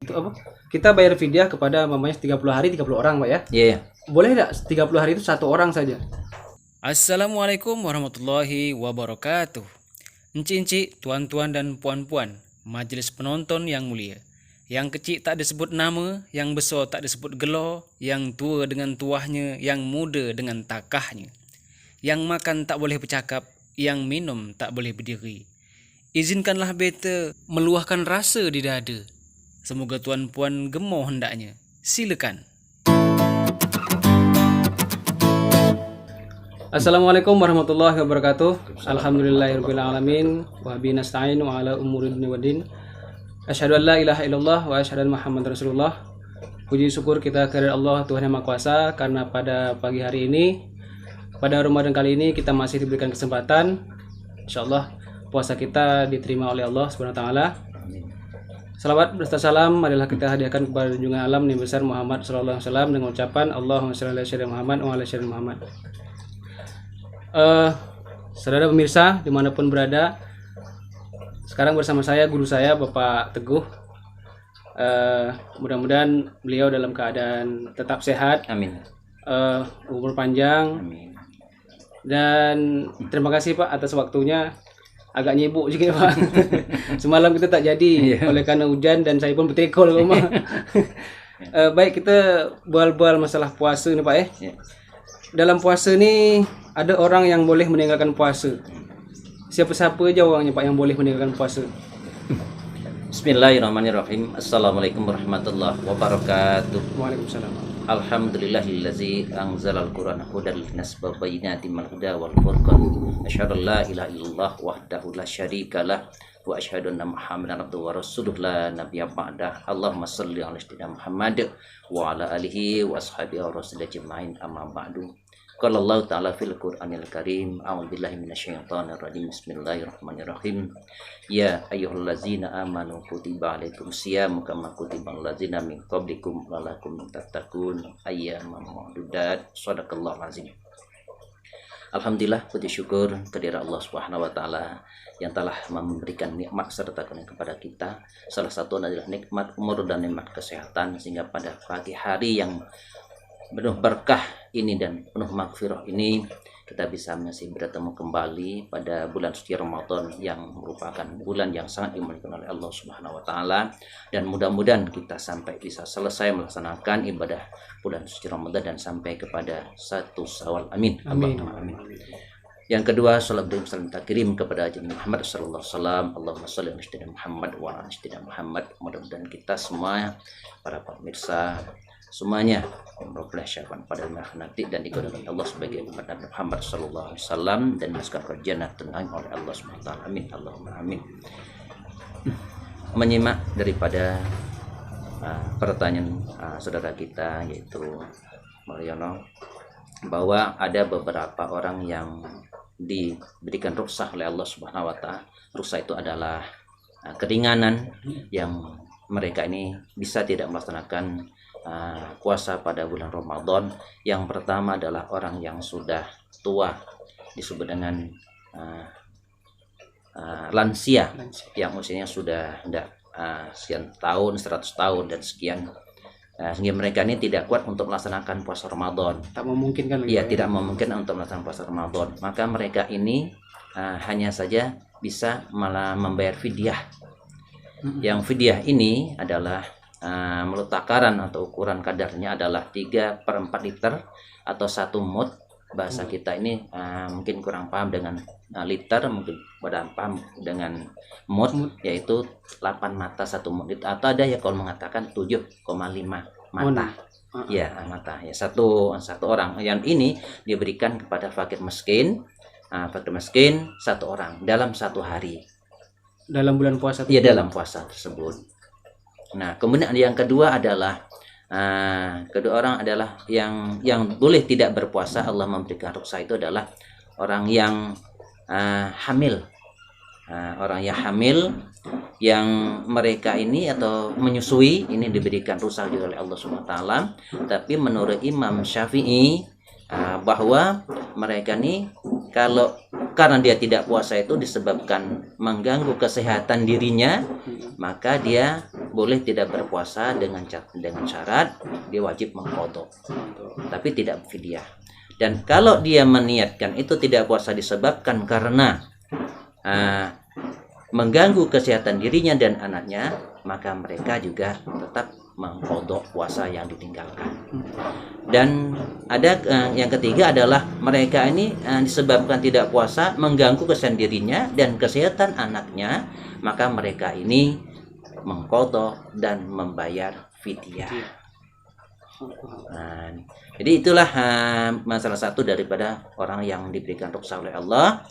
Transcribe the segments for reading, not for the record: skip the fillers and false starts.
itu apa? Kita bayar fidyah kepada mamanya 30 hari 30 orang, Pak ya. Iya. Boleh enggak 30 hari itu satu orang saja? Assalamualaikum warahmatullahi wabarakatuh. Enci-enci, tuan-tuan dan puan-puan, majelis penonton yang mulia. Yang kecil tak disebut nama, yang besar tak disebut gelo, yang tua dengan tuahnya, yang muda dengan takahnya. Yang makan tak boleh bercakap, yang minum tak boleh berdiri. Izinkanlah beta meluahkan rasa di dada. Semoga tuan-puan gemar hendaknya. Silakan. Assalamualaikum warahmatullahi wabarakatuh. Alhamdulillahirabbil alamin wa bihi nasta'in wa ala umuri dunya waddin. Asyhadu an la ilaha illallah wa asyhadu anna Muhammadar Rasulullah. Puji syukur kita kepada Allah Tuhan Yang Maha Kuasa karena pada pagi hari ini, pada Ramadan kali ini kita masih diberikan kesempatan. Insyaallah puasa kita diterima oleh Allah Subhanahu wa taala. Salawat berserta salam marilah kita hadiahkan kepada junjungan alam Nabi besar Muhammad sallallahu alaihi wasallam dengan ucapan Allahumma shalli ala sayyidina Muhammad wa ala sayyidina Muhammad. Saudara pemirsa dimanapun berada, sekarang bersama saya guru saya Bapak Teguh. Mudah-mudahan beliau dalam keadaan tetap sehat, Amin. umur panjang. Amin. Dan terima kasih Pak atas waktunya. Agak nyibuk juga Pak. Semalam kita tak jadi oleh karena hujan dan saya pun bertekol di rumah. Baik, kita bual-bual masalah puasa ini Pak ya. Dalam puasa ini ada orang yang boleh meninggalkan puasa. Siapa-siapa aja orangnya Pak yang boleh meninggalkan puasa? Bismillahirrahmanirrahim. Assalamualaikum warahmatullahi wabarakatuh. Waalaikumsalam. Alhamdulillahillazi anzalal qur'ana hudal linnas wa bayyinatin minal huda wal furqan. Asyhadu an la ilaha illallah wahdahu la syarikalah wa asyhadu anna Muhammadan abduhu wa rasuluh la nabiyya ba'dah. Allahumma shalli ala sayyidina Muhammad wa ala alihi wa ashabihi wa rasulih ajma'in, amma ba'du. Qala Allah ta'ala fil Qur'anil Karim, a'udzubillahi minasyaitonir rajim. Bismillahirrahmanirrahim. Ya ayyuhallazina amanu kutiba alaikumus syiyamu kama kutiba alal ladzina min qablikum la'allakum tattaqun ayyaman ma'dudat. Shadaqallahul azim. Alhamdulillah, puji syukur kehadirat Allah Subhanahu wa taala yang telah memberikan nikmat serta karunia kepada kita. Salah satu adalah nikmat umur dan nikmat kesehatan, sehingga pada pagi hari yang penuh berkah ini dan penuh maghfirah ini kita bisa masih bertemu kembali pada bulan suci Ramadan yang merupakan bulan yang sangat dimuliakan oleh Allah Subhanahu wa taala, dan mudah-mudahan kita sampai bisa selesai melaksanakan ibadah bulan suci Ramadan dan sampai kepada 1 Syawal. Amin. Amin. Amin. Yang kedua, salam dan salam takrim kepada Nabi Muhammad sallallahu alaihi wasallam. Allahumma shalli ala sayyidina Muhammad wa ala sayyidina Muhammad. Mudah-mudahan kita semua, para pemirsa semuanya memperoleh syafaat pada hari nanti dan digodoli Allah sebagai umat Nabi Muhammad sallallahu alaihi wasallam dan dimasukkan ke jannah oleh Allah Subhanahu wa taala. Amin. Allahumma amin. Menyimak daripada pertanyaan saudara kita yaitu Mariono, bahwa ada beberapa orang yang diberikan rukhsah oleh Allah Subhanahu wa taala. Rukhsah itu adalah keringanan yang mereka ini bisa tidak melaksanakan puasa pada bulan Ramadan. Yang pertama adalah orang yang sudah tua, disebut dengan lansia, yang usianya sudah sekian tahun, 100 tahun dan sekian, sehingga mereka ini tidak kuat untuk melaksanakan puasa Ramadan. Tak memungkinkan. Iya, tidak memungkinkan untuk melaksanakan puasa Ramadan. Maka mereka ini hanya saja bisa malah membayar fidyah. Yang fidyah ini adalah menurut takaran atau ukuran kadarnya adalah 3/4 liter atau 1 mud. Bahasa kita ini mungkin kurang paham dengan liter, mungkin pada paham dengan mud, yaitu 8 mata 1 mud, atau ada ya kalau mengatakan 7,5 mata. Ya, mata ya, satu orang. Yang ini diberikan kepada fakir miskin, satu orang dalam 1 hari. Dalam bulan puasa. Iya, dalam puasa tersebut. Nah, kemudian yang kedua adalah kedua orang adalah yang boleh tidak berpuasa. Allah memberikan rukhsah itu adalah orang yang hamil. Orang yang hamil yang mereka ini atau menyusui ini diberikan rukhsah juga oleh Allah Subhanahu wa taala. Tapi menurut Imam Syafi'i bahwa mereka ini kalau karena dia tidak puasa itu disebabkan mengganggu kesehatan dirinya, maka dia boleh tidak berpuasa dengan syarat dia wajib mengqadha, tapi tidak fidyah. Dan kalau dia meniatkan itu tidak puasa disebabkan karena mengganggu kesehatan dirinya dan anaknya, maka mereka juga tetap mengqadha puasa yang ditinggalkan. Dan ada yang ketiga adalah mereka ini disebabkan tidak puasa mengganggu kesehatan dirinya dan kesehatan anaknya, maka mereka ini mengqadha dan membayar fidyah. Nah, jadi itulah salah satu daripada orang yang diberikan rukhsah oleh Allah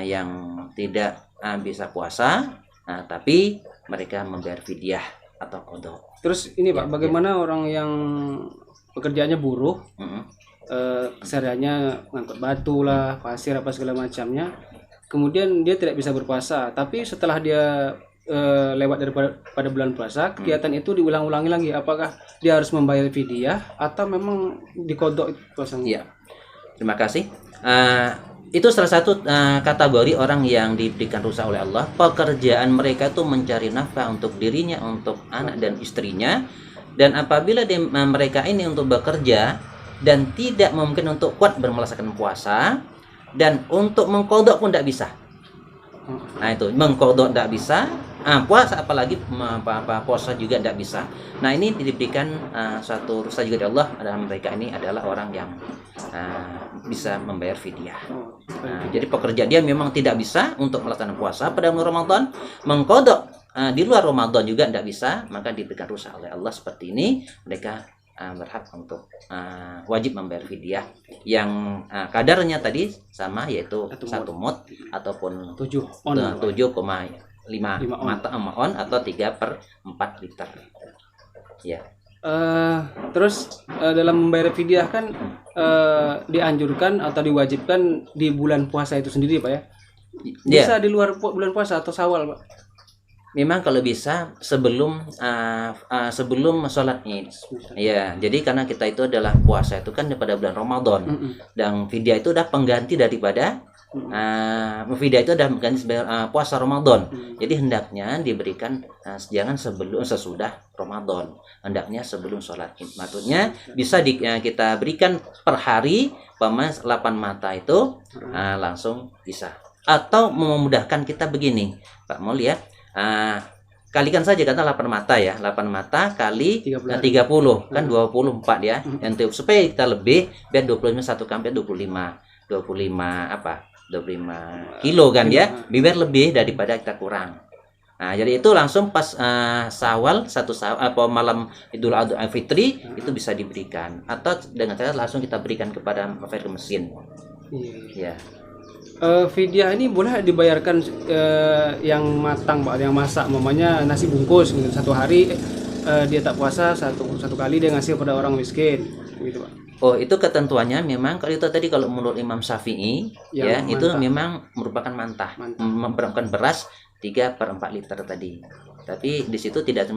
yang tidak bisa puasa, tapi mereka membayar fidyah atau qadha. Terus ini Pak, bagaimana orang yang pekerjaannya buruh, kesehariannya ngangkut batu lah, pasir apa segala macamnya, kemudian dia tidak bisa berpuasa, tapi setelah dia lewat pada bulan puasa, kegiatan itu diulang-ulangi lagi, apakah dia harus membayar fidyah atau memang diqadha puasanya? Iya, terima kasih. Itu salah satu kategori orang yang diberikan rukhsah oleh Allah. Pekerjaan mereka itu mencari nafkah untuk dirinya, untuk anak dan istrinya. Dan apabila mereka ini untuk bekerja dan tidak mungkin untuk kuat bermelaksanakan puasa, dan untuk mengqadha pun tidak bisa. Nah itu, mengqadha tidak bisa, puasa apalagi puasa juga tidak bisa. Nah ini diberikan suatu rukhsah juga dari Allah, adalah mereka ini adalah orang yang bisa membayar fidyah. Jadi pekerja dia memang tidak bisa untuk melaksanakan puasa pada bulan Ramadan, mengqadha di luar Ramadan juga tidak bisa, maka diberikan rukhsah oleh Allah seperti ini. Mereka berhak untuk wajib membayar fidyah yang kadarnya tadi sama, yaitu 1 mud ataupun 7,5 on atau 3/4 liter. Ya. Terus dalam membayar fidyah kan dianjurkan atau diwajibkan di bulan puasa itu sendiri Pak ya? Bisa di luar bulan puasa atau Syawal Pak? Memang kalau bisa sebelum sholat Id. Ya, jadi karena kita itu adalah puasa itu kan pada bulan Ramadan. Dan fidyah itu udah pengganti daripada fidyah itu udah pengganti puasa Ramadan. Jadi hendaknya diberikan jangan sesudah Ramadan. Hendaknya sebelum sholat Id. Maksudnya bisa kita berikan per hari, 8 mata itu langsung bisa. Atau memudahkan kita begini, Pak mau lihat? Kalikan saja kata 8 mata ya, 8 mata kali 30 kan 24 ya. Yang supaya kita lebih, biar 25 satu kali 25 kilo kan ya, biar lebih daripada kita kurang. Nah, jadi itu langsung pas Syawal, malam Idul Adha Fitri itu bisa diberikan, atau dengan cara langsung kita berikan kepada fakir miskin. Ya. Fidyah ini boleh dibayarkan yang matang Pak, yang masak, mamanya nasi bungkus gitu. Satu hari dia tak puasa satu kali dia ngasih pada orang miskin gitu Pak. Oh, itu ketentuannya memang kalau itu tadi kalau menurut Imam Syafi'i ya itu memang merupakan mantah. Merupakan beras 3/4 liter tadi. Tapi di situ tidak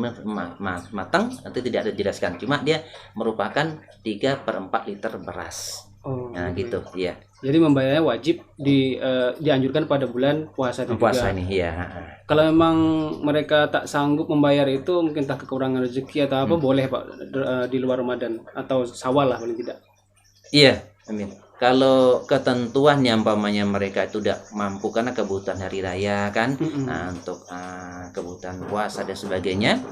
matang, nanti tidak ada dijelaskan. Cuma dia merupakan 3/4 liter beras. Nah gitu ya. Jadi membayarnya wajib dianjurkan pada bulan puasa juga. Puasa ini ya. Kalau memang mereka tak sanggup membayar itu, mungkin tak kekurangan rezeki atau apa, boleh Pak di luar Ramadan atau Syawal lah paling tidak. Iya, amin. Kalau ketentuan yang umpamanya mereka itu tidak mampu karena kebutuhan hari raya kan, untuk kebutuhan puasa dan sebagainya,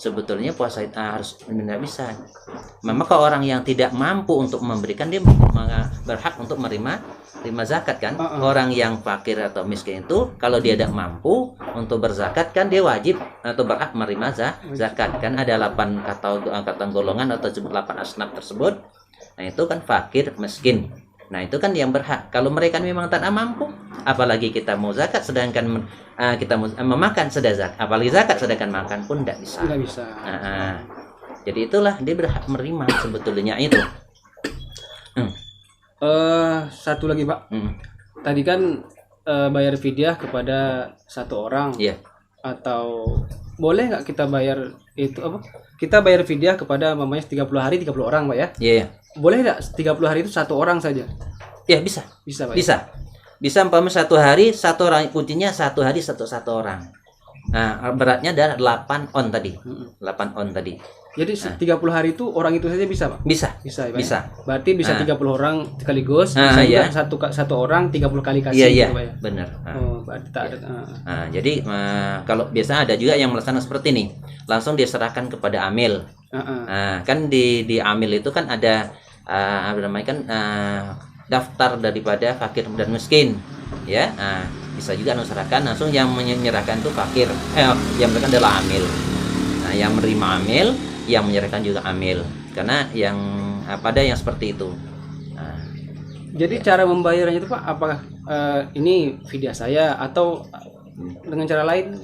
sebetulnya puasa itu harus tidak bisa. Maka orang yang tidak mampu untuk memberikan, dia berhak untuk menerima zakat kan. Orang yang fakir atau miskin itu kalau dia tidak mampu untuk berzakat kan, dia wajib atau berhak menerima zakat kan. Ada 8 kata golongan atau 8 asnaf tersebut. Nah itu kan fakir, miskin. Nah itu kan yang berhak. Kalau mereka memang tak mampu, apalagi kita mau zakat sedangkan kita mau memakan zakat, apalagi zakat sedangkan makan pun tidak bisa. Tidak bisa. Jadi itulah dia berhak menerima sebetulnya itu. Satu lagi Pak. Tadi kan bayar fidyah kepada satu orang. Atau boleh nggak kita bayar itu apa? Kita bayar fidyah kepada mamanya 30 hari 30 orang Pak ya? Iya. Boleh nggak 30 hari itu satu orang saja? Ya bisa. Bisa Pak. Bisa umpamanya 1 hari 1 orang, kuncinya 1 hari satu orang. Nah, beratnya adalah 8 on tadi. 8 on tadi. Jadi 30 hari itu orang itu saja bisa, Pak? Bisa. Bisa ya, Pak? Bisa. Berarti bisa 30 orang sekaligus, bisa iya. juga satu orang 30 kali kasih Iya, gitu, Pak ya? benar. Oh, berarti tak ada. Jadi kalau biasa ada juga yang melaksanakan seperti ini, langsung dia serahkan kepada amil. Kan di amil itu kan ada apa namanya kan daftar daripada fakir dan miskin, ya. Bisa juga serahkan langsung, yang menyerahkan itu fakir, yang menyerahkan adalah amil. Nah, yang menerima amil, yang menyerahkan juga amil, karena yang pada yang seperti itu. Jadi cara membayarnya itu, Pak, apakah ini fidyah saya atau dengan cara lain?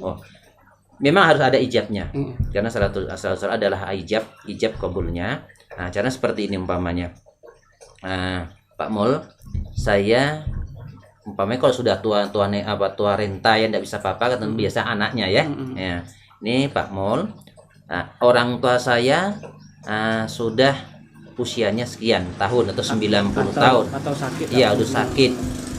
Memang harus ada ijabnya, karena salah satu adalah ijab kabulnya. Nah, cara seperti ini umpamanya, Pak Mul, saya umpamanya kalau sudah tua renta yang tidak bisa apa-apa, kan biasa anaknya ya. Ya, ini Pak Mul, orang tua saya sudah usianya sekian tahun atau 90 tahun atau sakit. Iya, udah sakit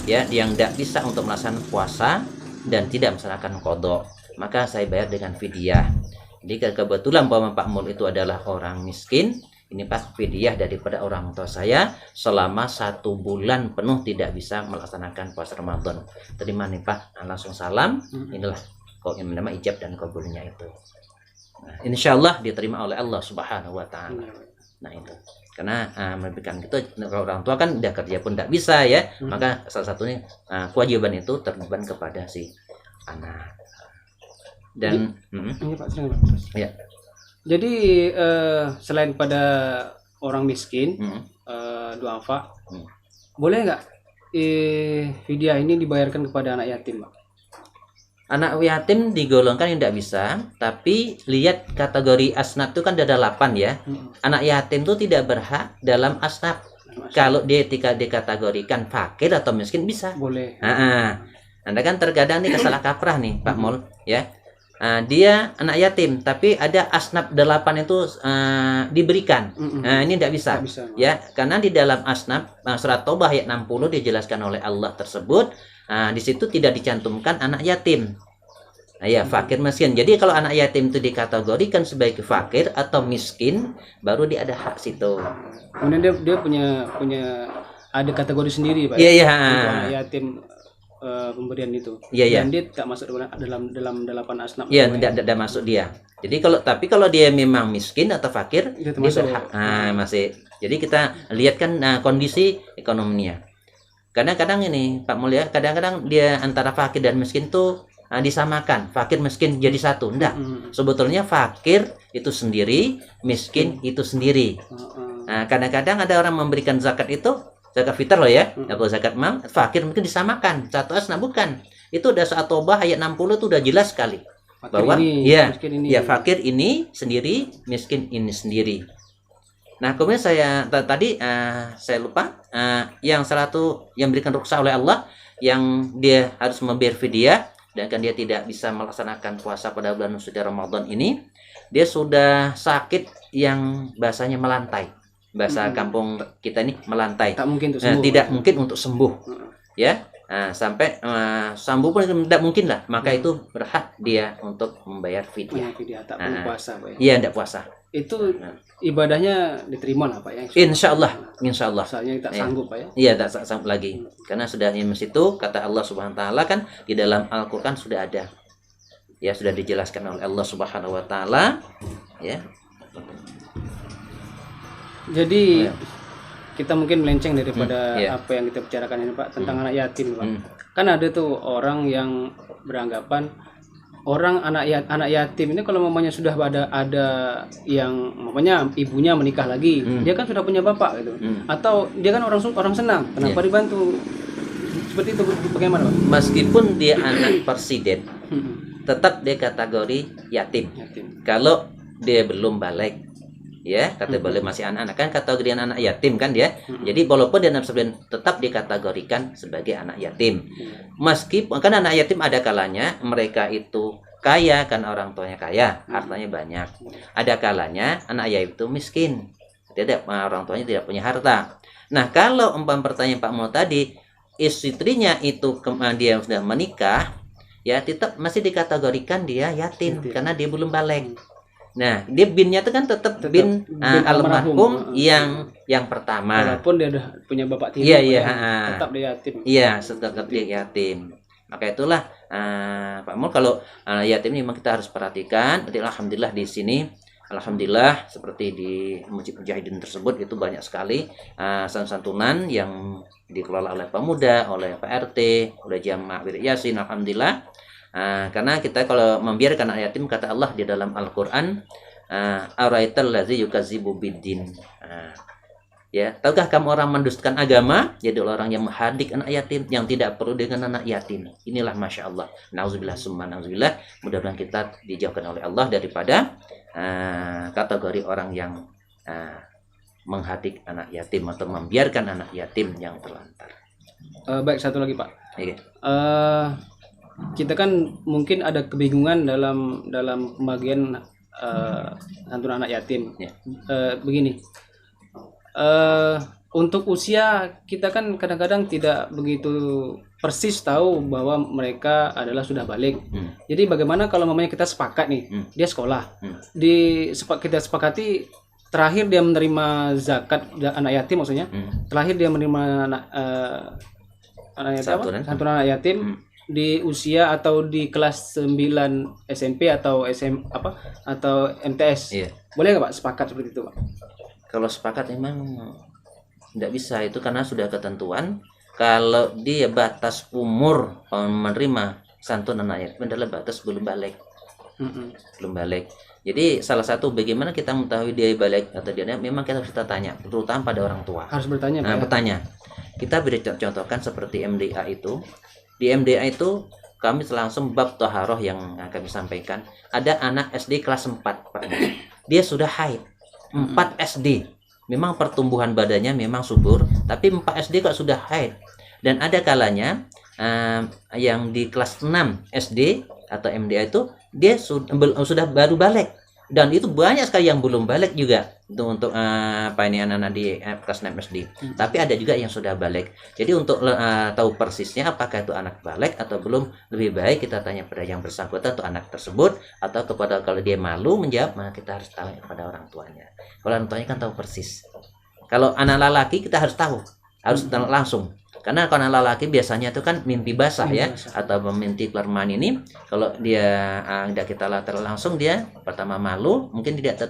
ya, yang tidak bisa untuk melaksanakan puasa dan tidak melaksanakan qadha, maka saya bayar dengan fidyah. Jadi kebetulan bahwa Pak Mul itu adalah orang miskin, ini Pak, fidyah daripada orang tua saya selama 1 bulan penuh tidak bisa melaksanakan puasa Ramadan. Terima nih Pak, langsung salam. Inilah kok yang nama ijab dan kabulnya itu. Nah, insyaallah diterima oleh Allah Subhanahu wa taala. Nah, itu. Karena memberikan itu, kalau orang tua kan udah kerja pun tidak bisa ya, maka salah satunya kewajiban itu terbeban kepada si anak. Dan ini Pak, silakan, Pak. Ya. Jadi selain pada orang miskin, duafa, boleh nggak fidyah ini dibayarkan kepada anak yatim, Pak? Anak yatim digolongkan yang tidak bisa, tapi lihat kategori asnaf itu kan ada 8 ya. Anak yatim itu tidak berhak dalam asnaf. Kalau dia dikategorikan fakir atau miskin bisa. Boleh. Anda kan terkadang nih kesalah kaprah nih Pak Mul ya. Dia anak yatim tapi ada asnaf 8 itu diberikan. Ini tidak bisa. Ya, karena di dalam asnaf surat Taubah ayat 60 dijelaskan oleh Allah tersebut, di situ tidak dicantumkan anak yatim. Ya, fakir miskin. Jadi kalau anak yatim itu dikategorikan sebagai fakir atau miskin, baru dia ada hak situ. Kemudian dia punya ada kategori sendiri, Pak. Iya, iya. Untuk anak yatim pemberian itu. Iya. Dan dia tak masuk dalam 8 asnaf. Iya, tidak masuk dia. Jadi kalau dia memang miskin atau fakir, dia berhak. Masih. Jadi kita lihat kan kondisi ekonominya. Kadang-kadang ini Pak Mulia, kadang-kadang dia antara fakir dan miskin tuh disamakan, fakir miskin jadi satu. Enggak. Sebetulnya fakir itu sendiri, miskin itu sendiri. Kadang-kadang ada orang memberikan zakat itu, zakat fitrah loh ya. Kalau zakat mal, fakir mungkin disamakan, satu asna bukan. Itu udah saat Taubah ayat 60 itu udah jelas sekali. Fakir bahwa ini, ya fakir ini sendiri, miskin ini sendiri. Nah, kemudian tadi saya lupa yang yang berikan rukhsah oleh Allah, yang dia harus membayar fidyah dan kan dia tidak bisa melaksanakan puasa pada bulan suci Ramadan ini, dia sudah sakit yang bahasanya melantai. Bahasa kampung kita ini melantai. Tak mungkin untuk sembuh. Tidak mungkin untuk sembuh. Ya. Sampai sembuh pun tidak mungkin lah, maka itu berhak dia untuk membayar fidyah. Fidyah tak perlu puasa, Pak. Iya, tidak puasa. Itu ibadahnya diterima lah, Pak ya. Insyaallah. Soalnya tak sanggup, Pak ya. Iya, tak sanggup lagi. Karena sudah di situ kata Allah Subhanahu wa taala kan di dalam Al-Qur'an sudah ada. Ya, sudah dijelaskan oleh Allah Subhanahu wa taala, ya. Jadi kita mungkin melenceng daripada apa yang kita bicarakan ini, Pak, tentang anak yatim, Pak. Kan ada tuh orang yang beranggapan anak yatim ini kalau mamanya sudah ada yang mamanya ibunya menikah lagi, dia kan sudah punya bapak gitu. Atau dia kan orang senang, kenapa dibantu? Seperti itu bagaimana, Pak? Meskipun dia anak presiden, tetap dia kategori yatim. Kalau dia belum balik, ya, kategori masih anak-anak, kan kategori anak yatim kan dia. Jadi walaupun dia anak presiden, tetap dikategorikan sebagai anak yatim. Meskipun kan anak yatim ada kalanya mereka itu kaya, kan orang tuanya kaya, hartanya banyak. Ada kalanya anak yatim itu miskin, orang tuanya tidak punya harta. Nah, kalau pertanyaan Pak Mo tadi, istrinya itu dia sudah menikah, ya tetap masih dikategorikan dia yatim Yatim. karena dia belum balik. Nah, dia binnya itu kan tetap Tetap bin bin almarhum almarhum. yang pertama. Walaupun dia udah punya bapak tiri, Iya, Pak, iya, ya, ha. tetap dia yatim. Iya, tetap dia yatim. Maka itulah Pak Mul, kalau yatim ini memang kita harus perhatikan. Jadi alhamdulillah di sini, alhamdulillah seperti di Masjid Mujahidin tersebut itu banyak sekali santunan yang dikelola oleh pemuda, oleh Pak RT, oleh Jamaah Wirid Yasin. Alhamdulillah. Karena kita kalau membiarkan anak yatim, kata Allah di dalam Al-Quran, araital ladzi yukadzibu biddin. Ya, tahukah kamu orang mendustakan agama? Jadi orang yang menghadik anak yatim, yang tidak perlu dengan anak yatim. Inilah masya Allah. Nauzubillah summa nauzubillah. Mudah-mudahan kita dijauhkan oleh Allah daripada kategori orang yang menghadik anak yatim atau membiarkan anak yatim yang terlantar. Baik, satu lagi Pak. Oke. Kita kan mungkin ada kebingungan dalam pembagian santunan anak yatim. Ya. Begini, untuk usia kita kan kadang-kadang tidak begitu persis tahu bahwa mereka adalah sudah balik. Jadi bagaimana kalau mamanya kita sepakat nih, dia sekolah, kita sepakati terakhir dia menerima zakat anak yatim, maksudnya terakhir dia menerima anak yatim, santunan anak yatim di usia atau di kelas 9 SMP atau atau MTS. Iya. Boleh nggak Pak sepakat seperti itu Pak? Kalau sepakat memang tidak bisa, itu karena sudah ketentuan. Kalau dia batas umur menerima santunan anak yatim adalah batas belum balik. Belum balik. Jadi salah satu bagaimana kita mengetahui dia balik atau dia, memang kita harus tanya, terutama pada orang tua. Harus bertanya Pak. Bertanya. Kita beri contohkan seperti MDA itu. Di MDA itu kami langsung bab toharoh yang kami sampaikan. Ada anak SD kelas 4 Pak. Dia sudah haid 4 SD. Memang pertumbuhan badannya memang subur, tapi 4 SD kok sudah haid. Dan ada kalanya yang di kelas 6 SD atau MDA itu dia sudah baru balik. Dan itu banyak sekali yang belum balik juga untuk anak-anak di kelas 6 SD. Tapi ada juga yang sudah balik. Jadi untuk tahu persisnya apakah itu anak balik atau belum, lebih baik kita tanya pada yang bersangkutan atau anak tersebut, atau kepada, kalau dia malu menjawab, maka kita harus tanya kepada orang tuanya. Kalau orang tuanya kan tahu persis. Kalau anak lelaki kita harus tahu, harus langsung. Karena kalau anak lelaki biasanya itu kan mimpi basah ya, atau mimpi keluar mani ini. Kalau dia tidak kita latar langsung, dia pertama malu, mungkin tidak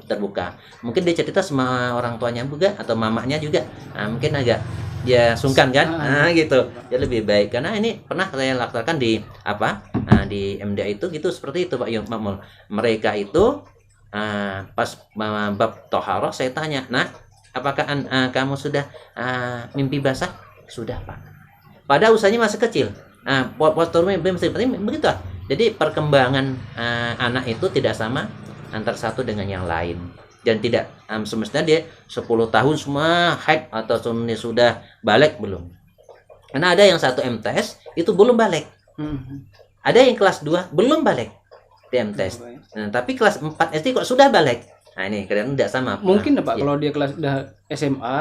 terbuka. Mungkin dia cerita sama orang tuanya juga atau mamanya juga, mungkin agak dia sungkan kan, gitu. Jadi lebih baik, karena ini pernah saya lakukan di di MDA itu gitu, seperti itu Pak Yomamul. Mereka itu pas bab toharoh saya tanya, nah apakah kamu sudah mimpi basah? Sudah Pak. Pada usianya masih kecil. Posturnya begitu. Jadi perkembangan anak itu tidak sama antara satu dengan yang lain, dan tidak semestinya dia 10 tahun semua haid atau sudah balik belum. Karena ada yang 1 MTS itu belum balik. Ada yang kelas 2 belum balik di MTS. Nah, tapi kelas 4 SD kok sudah balik. Nah ini kadang tidak sama. Mungkin Pak, kalau dia kelas udah SMA,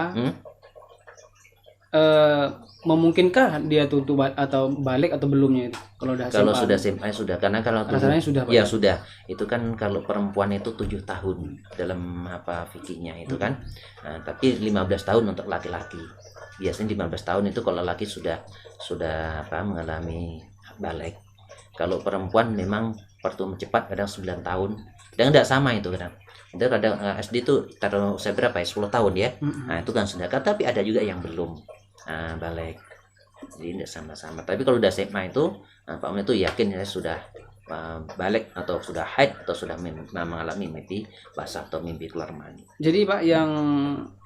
memungkinkah dia tutup atau balik atau belumnya itu? Kalau sudah SMA sudah, karena kalau rasanya sudah Pak, ya sudah. Itu kan kalau perempuan itu 7 tahun dalam fikihnya itu kan. Nah, tapi 15 tahun untuk laki-laki. Biasanya 15 tahun itu kalau laki sudah mengalami balik. Kalau perempuan memang pertumbuhan cepat kadang 9 tahun. Dan tidak sama itu kadang. Itu kadang SD itu taruh usia berapa ya? 10 tahun ya. Nah, itu kan sudah, tapi ada juga yang belum balik. Jadi tidak sama-sama. Tapi kalau udah SMA itu Pak Om itu yakin ya sudah balik atau sudah haid atau sudah mengalami mimpi basah atau mimpi keluar mani. Jadi Pak,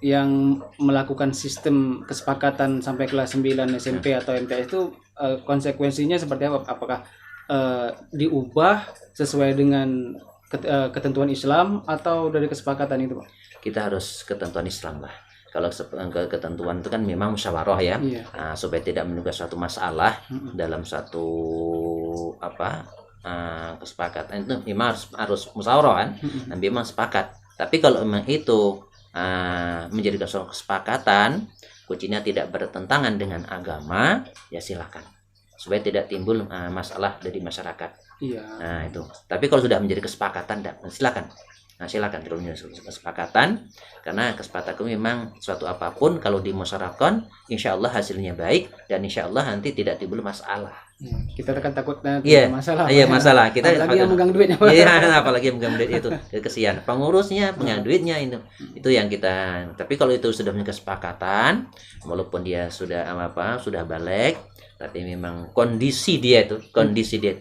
yang melakukan sistem kesepakatan sampai kelas 9 SMP atau MTS itu konsekuensinya seperti apa? Apakah diubah sesuai dengan ketentuan Islam atau dari kesepakatan itu Pak? Kita harus ketentuan Islam lah. Kalau ketentuan itu kan memang musyawarah ya, supaya tidak menimbulkan suatu masalah dalam satu kesepakatan itu memang harus musyawarah kan, dan memang sepakat. Tapi kalau memang itu menjadi suatu kesepakatan, kuncinya tidak bertentangan dengan agama, ya silakan. supaya tidak timbul masalah dari masyarakat. Iya. Nah itu. Tapi kalau sudah menjadi kesepakatan, silakan. Nah silakan kalau menjadi kesepakatan, karena kesepakatan memang suatu apapun kalau dimusyawarahkan, insya Allah hasilnya baik dan insya Allah nanti tidak timbul masalah. Kita kan takutnya Iya, masalah. iya masalah. Kita apalagi yang megang duitnya. Iya, apalagi yang megang duit itu kesian. Pengurusnya, pegang duitnya itu yang kita. Tapi kalau itu sudah punya kesepakatan, walaupun dia sudah sudah balik, tapi memang kondisi dia itu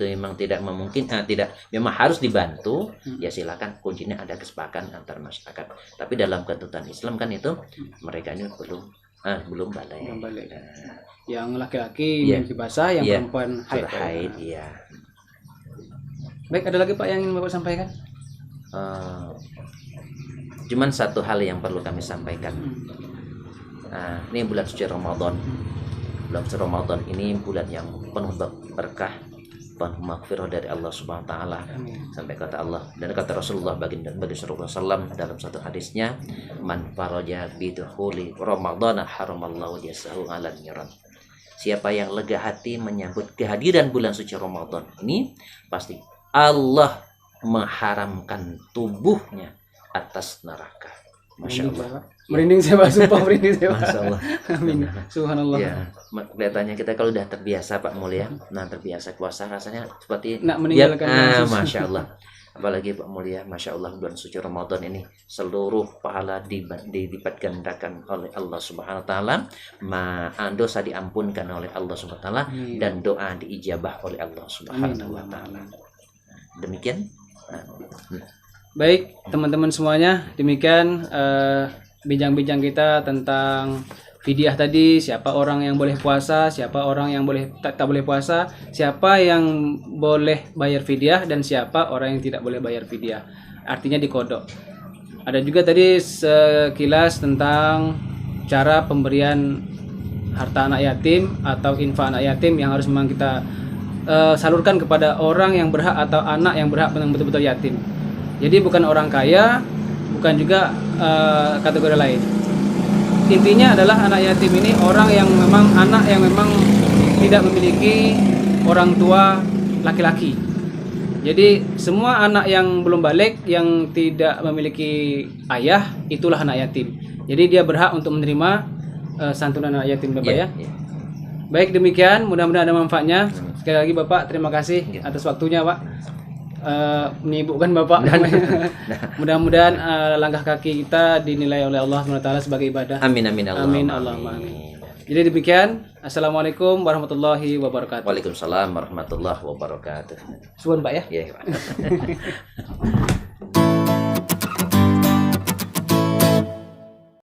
memang tidak memungkinkan, tidak memang harus dibantu, ya silakan. Kuncinya ada kesepakatan antar masyarakat. Tapi dalam ketentuan Islam kan itu mereka ini belum balik. Yang laki-laki mimpi basah, yang perempuan haid. Iya. Baik, ada lagi Pak yang ingin Bapak sampaikan? Cuman satu hal yang perlu kami sampaikan. Ini bulan suci Ramadan. Bulan suci Ramadan ini bulan yang penuh berkah, penuh maghfirah dari Allah Subhanahu wa taala. Sampai kata Allah dan kata Rasulullah bagi Rasulullah dalam satu hadisnya, man faraja bidukhuli Ramadana haramallahu jazahu 'alan niran. Siapa yang lega hati menyambut kehadiran bulan suci Ramadan ini, pasti Allah mengharamkan tubuhnya atas neraka. Masya Allah. Merinding saya Pak, sumpah merinding saya Pak. Masya Allah. Amin. Subhanallah. Ya, kelihatannya kita kalau udah terbiasa Pak Mulia, terbiasa puasa rasanya seperti nak meninggalkan Masya Allah. Apalagi Pak Mulia, Masya Allah bulan suci Ramadan ini seluruh pahala dilipat gandakan oleh Allah Subhanahu wa taala, dosa diampunkan oleh Allah Subhanahu wa taala dan doa diijabah oleh Allah Subhanahu wa taala. Demikian. Baik, teman-teman semuanya, demikian bincang-bincang kita tentang fidyah tadi. Siapa orang yang boleh puasa, siapa orang yang tak boleh puasa, siapa yang boleh bayar fidyah, dan siapa orang yang tidak boleh bayar fidyah. Artinya dikodok. Ada juga tadi sekilas tentang cara pemberian harta anak yatim atau infak anak yatim yang harus memang kita salurkan kepada orang yang berhak atau anak yang berhak yang betul-betul yatim. Jadi bukan orang kaya, bukan juga kategori lain. Intinya adalah anak yatim ini anak yang memang tidak memiliki orang tua laki-laki. Jadi semua anak yang belum balik yang tidak memiliki ayah itulah anak yatim. Jadi dia berhak untuk menerima santunan anak yatim Bapak ya. Baik, demikian, mudah-mudahan ada manfaatnya. Sekali lagi Bapak terima kasih atas waktunya Pak. Menyibukkan Bapak. Mudah-mudahan langkah kaki kita dinilai oleh Allah SWT sebagai ibadah. Amin amin Allah. Amin Allahumma amin. Jadi demikian. Assalamualaikum warahmatullahi wabarakatuh. Waalaikumsalam warahmatullahi wabarakatuh. Suwun Pak ya. Iya, Pak.